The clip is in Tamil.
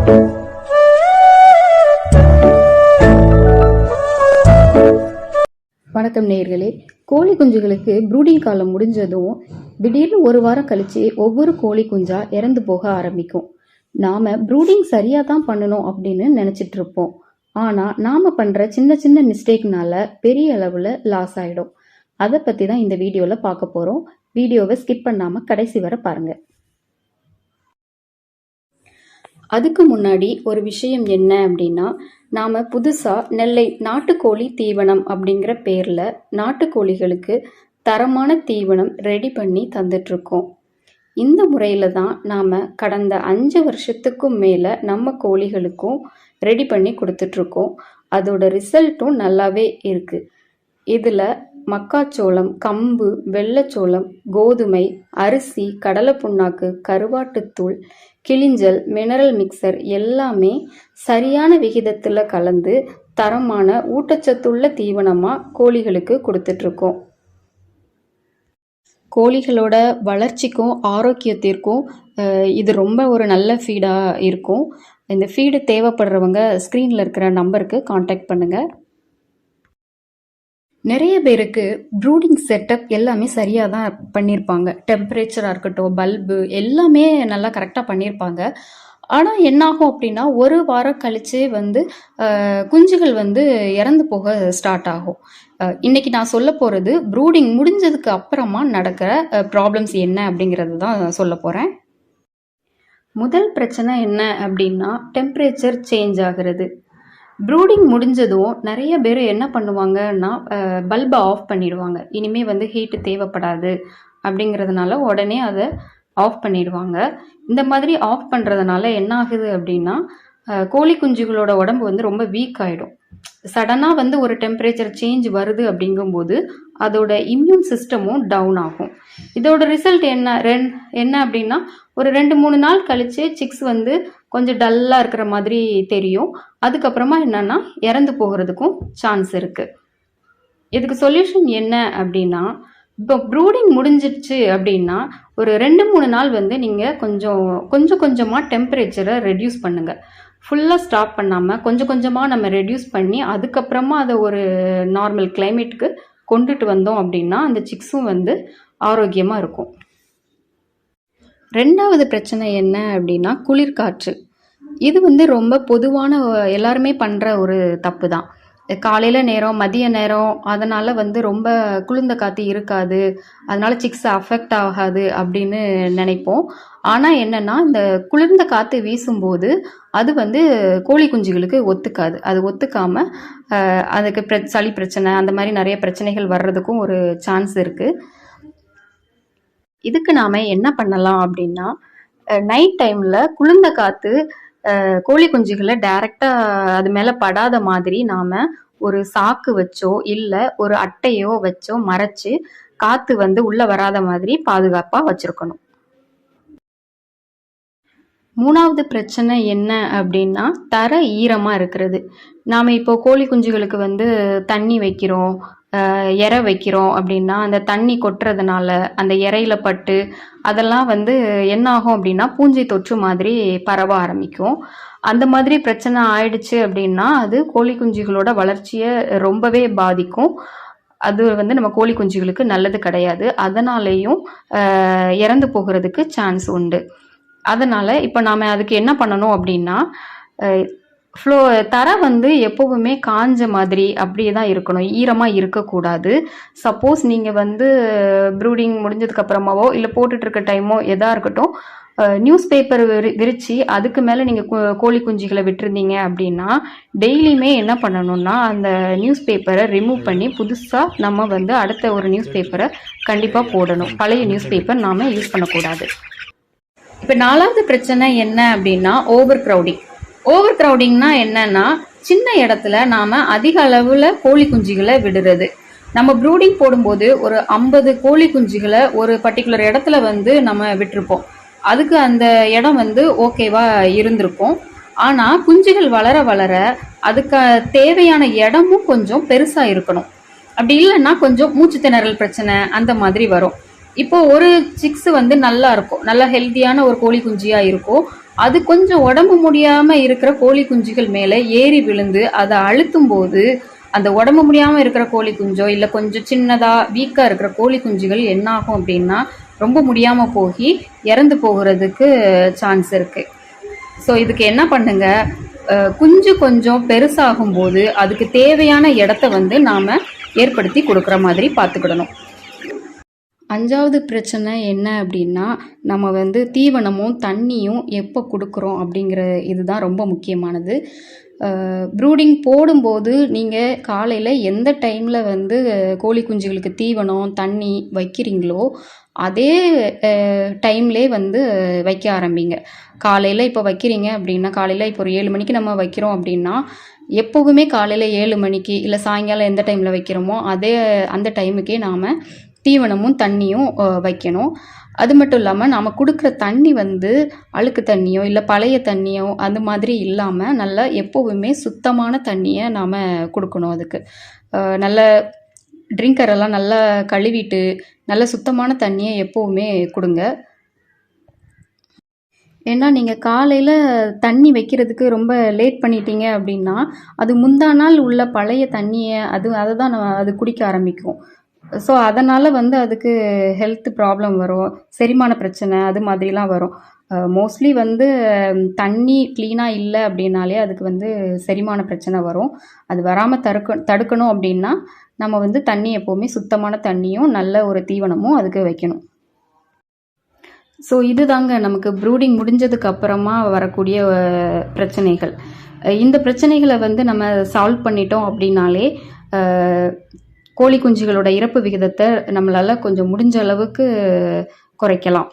வணக்கம் நேயர்களே. கோழி குஞ்சுகளுக்கு ப்ரூடிங் காலம் முடிஞ்சதும் திடீர்னு ஒரு வாரம் கழிச்சு ஒவ்வொரு கோழி குஞ்சா இறந்து போக ஆரம்பிக்கும். நாம ப்ரூடிங் சரியா தான் பண்ணணும் அப்படின்னு நினைச்சிட்டு இருப்போம். ஆனா நாம பண்ற சின்ன சின்ன மிஸ்டேக்னால பெரிய அளவுல லாஸ் ஆயிடும். அதை பத்தி தான் இந்த வீடியோல பார்க்க போறோம். வீடியோவை ஸ்கிப் பண்ணாம கடைசி வரை பாருங்க. அதுக்கு முன்னாடி ஒரு விஷயம் என்ன அப்படின்னா, நாம புதுசா நெல்லை நாட்டுக்கோழி தீவனம் அப்படிங்கிற பேர்ல நாட்டுக்கோழிகளுக்கு தரமான தீவனம் ரெடி பண்ணி தந்துட்டு இருக்கோம். இந்த முறையில தான் நாம கடந்த 5 வருஷத்துக்கும் மேல நம்ம கோழிகளுக்கும் ரெடி பண்ணி கொடுத்துட்டு இருக்கோம். அதோட ரிசல்ட்டும் நல்லாவே இருக்கு. இதுல மக்காச்சோளம், கம்பு, வெள்ளைச்சோளம், கோதுமை, அரிசி, கடலை புண்ணாக்கு, கருவாட்டுத்தூள், கிளிஞ்சல், மினரல் மிக்சர் எல்லாமே சரியான விகிதத்துல கலந்து தரமான ஊட்டச்சத்துள்ள தீவனமா கோழிகளுக்கு கொடுத்துட்டு இருக்கோம். கோழிகளோட வளர்ச்சிக்கும் ஆரோக்கியத்திற்கும் இது ரொம்ப ஒரு நல்ல ஃபீடாக இருக்கும். இந்த ஃபீடு தேவைப்படுறவங்க ஸ்க்ரீனில் இருக்கிற நம்பருக்கு காண்டாக்ட் பண்ணுங்கள். நிறைய பேருக்கு ப்ரூடிங் செட்டப் எல்லாமே சரியாக தான் பண்ணியிருப்பாங்க. டெம்பரேச்சராக இருக்கட்டும், பல்பு எல்லாமே நல்லா கரெக்டாக பண்ணியிருப்பாங்க. ஆனால் என்னாகும் அப்படின்னா, ஒரு வாரம் கழிச்சே குஞ்சுகள் இறந்து போக ஸ்டார்ட் ஆகும். இன்னைக்கு நான் சொல்ல போகிறது ப்ரூடிங் முடிஞ்சதுக்கு அப்புறமா நடக்கிற ப்ராப்ளம்ஸ் என்ன அப்படிங்கிறது தான் சொல்ல போகிறேன். முதல் பிரச்சனை என்ன அப்படின்னா, டெம்பரேச்சர் சேஞ்ச் ஆகிறது. ப்ரூடிங் முடிஞ்சதும் நிறைய பேர் என்ன பண்ணுவாங்கன்னா, பல்பை ஆஃப் பண்ணிடுவாங்க. இனிமேல் ஹீட்டு தேவைப்படாது அப்படிங்கிறதுனால உடனே அதை ஆஃப் பண்ணிடுவாங்க. இந்த மாதிரி ஆஃப் பண்ணுறதுனால என்ன ஆகுது அப்படின்னா, கோழி குஞ்சுகளோட உடம்பு ரொம்ப வீக் ஆகிடும். சடனாக ஒரு டெம்பரேச்சர் சேஞ்ச் வருது அப்படிங்கும்போது அதோட இம்யூன் சிஸ்டமும் டவுன் ஆகும். இதோட ரிசல்ட் என்ன அப்படின்னா, ஒரு 2-3 நாள் கழிச்சு சிக்ஸ் கொஞ்சம் டல்லாக இருக்கிற மாதிரி தெரியும். அதுக்கப்புறமா என்னன்னா இறந்து போகிறதுக்கும் சான்ஸ் இருக்கு. இதுக்கு சொல்யூஷன் என்ன அப்படின்னா, இப்போ ப்ரூடிங் முடிஞ்சிடுச்சு அப்படின்னா ஒரு 2-3 நாள் நீங்கள் கொஞ்சம் கொஞ்சமாக டெம்பரேச்சரை ரெடியூஸ் பண்ணுங்கள். ஃபுல்லாக ஸ்டாப் பண்ணாமல் கொஞ்சம் கொஞ்சமாக நம்ம ரெடியூஸ் பண்ணி அதுக்கப்புறமா அதை ஒரு நார்மல் கிளைமேட்டுக்கு கொண்டுட்டு வந்தோம் அப்படின்னா அந்த சிக்ஸும் ஆரோக்கியமாக இருக்கும். ரெண்டாவது பிரச்சனை என்ன அப்படின்னா, குளிர்காற்று. இது ரொம்ப பொதுவான எல்லாருமே பண்ணுற ஒரு தப்பு தான். காலையில் நேரம், மதிய நேரம், அதனால் ரொம்ப குளிர்ந்த காற்று இருக்காது, அதனால் சிக்ஸ் அஃபெக்ட் ஆகாது அப்படின்னு நினைப்போம். ஆனால் என்னென்னா, இந்த குளிர்ந்த காற்று வீசும்போது அது கோழி குஞ்சுகளுக்கு ஒத்துக்காது. அது ஒத்துக்காமல் அதுக்கு சளி பிரச்சனை அந்த மாதிரி நிறைய பிரச்சனைகள் வர்றதுக்கும் ஒரு சான்ஸ் இருக்குது. இதுக்கு நாம் என்ன பண்ணலாம் அப்படின்னா, நைட் டைமில் குளிர்ந்த காற்று கோழி குஞ்சுகளை டைரெக்டாக அது மேலே படாத மாதிரி நாம் ஒரு சாக்கு வச்சோ இல்லை ஒரு அட்டையோ வச்சோ மறைச்சு காற்று உள்ளே வராத மாதிரி பாதுகாப்பாக வச்சுருக்கணும். மூணாவது பிரச்சனை என்ன அப்படின்னா, தரை ஈரமாக இருக்கிறது. நாம் இப்போ கோழி குஞ்சுகளுக்கு தண்ணி வைக்கிறோம், இறை வைக்கிறோம் அப்படின்னா அந்த தண்ணி கொட்டுறதுனால அந்த இறையில பட்டு அதெல்லாம் என்ன ஆகும் அப்படின்னா பூஞ்சை தொற்று மாதிரி பரவ ஆரம்பிக்கும். அந்த மாதிரி பிரச்சனை ஆயிடுச்சு அப்படின்னா அது கோழி குஞ்சுகளோட வளர்ச்சியை ரொம்பவே பாதிக்கும். அது நம்ம கோழி குஞ்சுகளுக்கு நல்லது கிடையாது. அதனாலேயும் இறந்து போகிறதுக்கு சான்ஸ் உண்டு. அதனால இப்போ நாம அதுக்கு என்ன பண்ணணும் அப்படின்னா, தரை எப்பவுமே காஞ்ச மாதிரி அப்படியே தான் இருக்கணும், ஈரமாக இருக்கக்கூடாது. சப்போஸ் நீங்கள் ப்ரூடிங் முடிஞ்சதுக்கு அப்புறமாவோ இல்லை போட்டுட்டு இருக்க டைமோ எதா இருக்கட்டும், நியூஸ் பேப்பர் விரிச்சு அதுக்கு மேலே நீங்கள் கோழி குஞ்சுகளை விட்டுருந்தீங்க அப்படின்னா டெய்லியுமே என்ன பண்ணணும்னா அந்த நியூஸ் பேப்பரை ரிமூவ் பண்ணி புதுசாக நம்ம அடுத்த ஒரு நியூஸ் பேப்பரை கண்டிப்பாக போடணும். பழைய நியூஸ் பேப்பர் நாம் யூஸ் பண்ணக்கூடாது. இப்போ நாலாவது பிரச்சனை என்ன அப்படின்னா, ஓவர் க்ரௌடிங்னா என்னன்னா, சின்ன இடத்துல நாம அதிக அளவுல கோழி குஞ்சுகளை விடுறது. நம்ம ப்ரூடிங் போடும்போது ஒரு 50 கோழி குஞ்சுகளை ஒரு பர்டிகுலர் இடத்துல நம்ம விட்டுருப்போம். அதுக்கு அந்த இடம் ஓகேவா இருந்திருக்கும். ஆனா குஞ்சுகள் வளர வளர அதுக்கு தேவையான இடமும் கொஞ்சம் பெருசா இருக்கணும். அப்படி இல்லைன்னா கொஞ்சம் மூச்சு திணறல் பிரச்சனை அந்த மாதிரி வரும். இப்போ ஒரு சிக்ஸ் நல்லா இருக்கும், நல்லா ஹெல்த்தியான ஒரு கோழி குஞ்சியா இருக்கும். அது கொஞ்சம் உடம்பு முடியாமல் இருக்கிற கோழி குஞ்சுகள் மேலே ஏறி விழுந்து அதை அழுத்தும் போது அந்த உடம்பு முடியாமல் இருக்கிற கோழி குஞ்சோ இல்லை கொஞ்சம் சின்னதாக வீக்காக இருக்கிற கோழி குஞ்சுகள் என்ன ஆகும் அப்படின்னா ரொம்ப முடியாமல் போய் இறந்து போகிறதுக்கு சான்ஸ் இருக்குது. ஸோ இதுக்கு என்ன பண்ணுங்க, குஞ்சு கொஞ்சம் பெருசாகும்போது அதுக்கு தேவையான இடத்த வந்து நாம் ஏற்படுத்தி கொடுக்குற மாதிரி பார்த்துக்கிடணும். 5வது பிரச்சனை என்ன அப்படின்னா, நம்ம வந்து தீவனமும் தண்ணியும் எப்போ கொடுக்குறோம் அப்படிங்கிற இதுதான் ரொம்ப முக்கியமானது. ப்ரூடிங் போடும்போது நீங்கள் காலையில் எந்த டைமில் வந்து கோழி குஞ்சுகளுக்கு தீவனம் தண்ணி வைக்கிறீங்களோ அதே டைம்லேயே வந்து வைக்க ஆரம்பிங்க. காலையில் இப்போ வைக்கிறீங்க அப்படின்னா, காலையில் இப்போ ஒரு 7 மணிக்கு நம்ம வைக்கிறோம் அப்படின்னா, எப்போவுமே காலையில் 7 மணிக்கு இல்லை சாயங்காலம் எந்த டைமில் வைக்கிறோமோ அந்த டைமுக்கே நாம் தீவனமும் தண்ணியும் வைக்கணும். அது மட்டும் இல்லாமல் நம்ம கொடுக்குற தண்ணி வந்து அழுக்கு தண்ணியோ இல்லை பழைய தண்ணியோ அந்த மாதிரி இல்லாமல் நல்லா எப்போவுமே சுத்தமான தண்ணியை நாம் கொடுக்கணும். அதுக்கு நல்ல ட்ரிங்கரெல்லாம் நல்லா கழுவிட்டு நல்ல சுத்தமான தண்ணியை எப்போவுமே கொடுங்க. ஏன்னா நீங்கள் காலையில் தண்ணி வைக்கிறதுக்கு ரொம்ப லேட் பண்ணிட்டீங்க அப்படின்னா அது முந்தா நாள் உள்ள பழைய தண்ணியை அதை தான் அது குடிக்க ஆரம்பிக்கும். ஸோ அதனால் வந்து அதுக்கு ஹெல்த் ப்ராப்ளம் வரும், செரிமான பிரச்சனை அது மாதிரிலாம் வரும். மோஸ்ட்லி வந்து தண்ணி க்ளீனாக இல்லை அப்படின்னாலே அதுக்கு வந்து செரிமான பிரச்சனை வரும். அது வராமல் தடுக்கணும் அப்படின்னா நம்ம வந்து தண்ணி எப்போவுமே சுத்தமான தண்ணியும் நல்ல ஒரு தீவனமும் அதுக்கு வைக்கணும். ஸோ இதுதாங்க நமக்கு ப்ரூடிங் முடிஞ்சதுக்கு அப்புறமா வரக்கூடிய பிரச்சனைகள். இந்த பிரச்சனைகளை வந்து நம்ம சால்வ் பண்ணிட்டோம் அப்படின்னாலே கோழி குஞ்சுகளோட இறப்பு விகிதத்தை நம்மளால் கொஞ்சம் முடிஞ்ச அளவுக்கு குறைக்கலாம்.